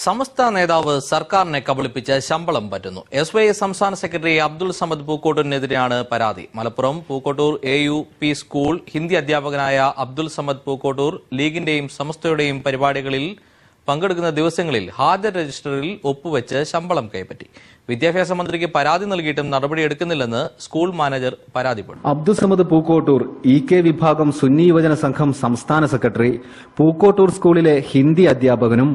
സമസ്ത നേതാവ് സർക്കാരിനെ കബളിപ്പിച്ച് ശമ്പളം പറ്റുന്നു. SYA സംസ്ഥാന സെക്രട്ടറി അബ്ദുൾ സമദ് പൂക്കോട്ടൂരിനെതിരെയാണ് പരാതി. മലപ്പുറം പൂക്കോട്ടൂർ AUP സ്കൂൾ ഹിന്ദി അധ്യാപകനായ അബ്ദുൾ സമദ് പൂക്കോട്ടൂർ ലീഗിന്റെയും സമസ്തയുടെയും പരിപാടികളിൽ പങ്കെടുക്കുന്ന ദിവസങ്ങളിൽ ഹാജർ രജിസ്റ്ററിൽ ഒപ്പുവെച്ച് ശമ്പളം കൈപ്പറ്റി. വിദ്യാഭ്യാസ മന്ത്രിക്ക് പരാതി നൽകിയിട്ടും നടപടിയെടുക്കുന്നില്ലെന്ന് സ്കൂൾ മാനേജർ പരാതിപ്പെട്ടു. അബ്ദുൾ സമദ് പൂക്കോട്ടൂർ EK വിഭാഗം സുന്നി യുവജന സംഘം സംസ്ഥാന സെക്രട്ടറി, പൂക്കോട്ടൂർ സ്കൂളിലെ ഹിന്ദി അധ്യാപകനും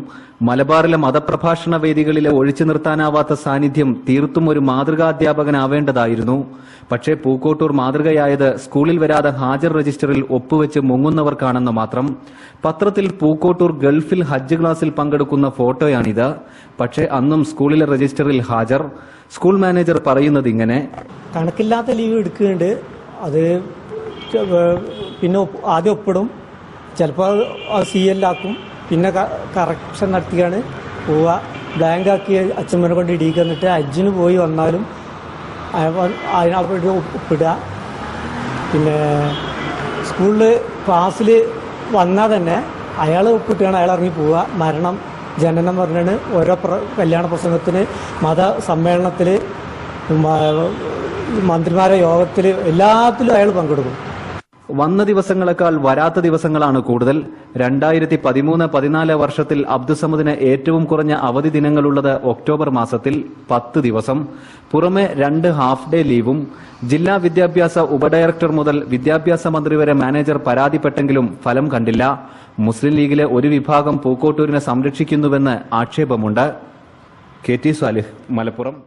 മലബാറിലെ മതപ്രഭാഷണ വേദികളിലെ ഒഴിച്ചു നിർത്താനാവാത്ത സാന്നിധ്യം തീർത്തും ഒരു മാതൃകാധ്യാപകനാവേണ്ടതായിരുന്നു. പക്ഷേ പൂക്കോട്ടൂർ മാതൃകയായത് സ്കൂളിൽ വരാതെ ഹാജർ രജിസ്റ്ററിൽ ഒപ്പുവെച്ച് മുങ്ങുന്നവർക്കാണെന്ന് മാത്രം. പത്രത്തിൽ പൂക്കോട്ടൂർ ഗൾഫിൽ ഹജ്ജ് ക്ലാസിൽ പങ്കെടുക്കുന്ന ഫോട്ടോയാണിത്. പക്ഷേ അന്നും സ്കൂളിലെ രജിസ്റ്ററിൽ ഹാജർ. സ്കൂൾ മാനേജർ പറയുന്നത് ഇങ്ങനെ: കണക്കില്ലാത്ത ലീവ് എടുക്കുന്നുണ്ട്. അത് പിന്നെ ആദ്യം ഒപ്പിടും, ചിലപ്പോൾ CL ആക്കും, പിന്നെ കറക്ഷൻ നടത്തിയാണ് പോവുക. ബ്ലാങ്ക് ആക്കി അച്ഛന്മാരെ കൊണ്ട് ഇടിയിക്കുന്നിട്ട് ഹജ്ജിന് പോയി വന്നാലും അതിനവിടെ ഒപ്പിടുക. പിന്നെ സ്കൂളിൽ ക്ലാസ്സിൽ വന്നാൽ തന്നെ അയാൾ ഒപ്പിട്ടാണ് അയാൾ ഇറങ്ങി പോവുക. മരണം, ജനനം പറഞ്ഞാണ് ഓരോ കല്യാണ പ്രസംഗത്തിന്, മത സമ്മേളനത്തിൽ, മന്ത്രിമാരുടെ യോഗത്തിൽ, എല്ലാത്തിലും അയാൾ പങ്കെടുക്കും. വന്ന ദിവസങ്ങളെക്കാൾ വരാത്ത ദിവസങ്ങളാണ് കൂടുതൽ. 2013-14 വർഷത്തിൽ അബ്ദുസമദിന് ഏറ്റവും കുറഞ്ഞ അവധി ദിനങ്ങളുള്ളത് ഒക്ടോബർ മാസത്തിൽ 10 ദിവസം. പുറമെ 2 ഹാഫ് ഡേ ലീവും. ജില്ലാ വിദ്യാഭ്യാസ ഉപഡയറക്ടർ മുതൽ വിദ്യാഭ്യാസ മന്ത്രി വരെ മാനേജർ പരാതിപ്പെട്ടെങ്കിലും ഫലം കണ്ടില്ല. മുസ്ലിം ലീഗിലെ ഒരു വിഭാഗം പൂക്കോട്ടൂരിനെ സംരക്ഷിക്കുന്നുവെന്ന് ആക്ഷേപമുണ്ട്. KT സാലിഹ്, മലപ്പുറം.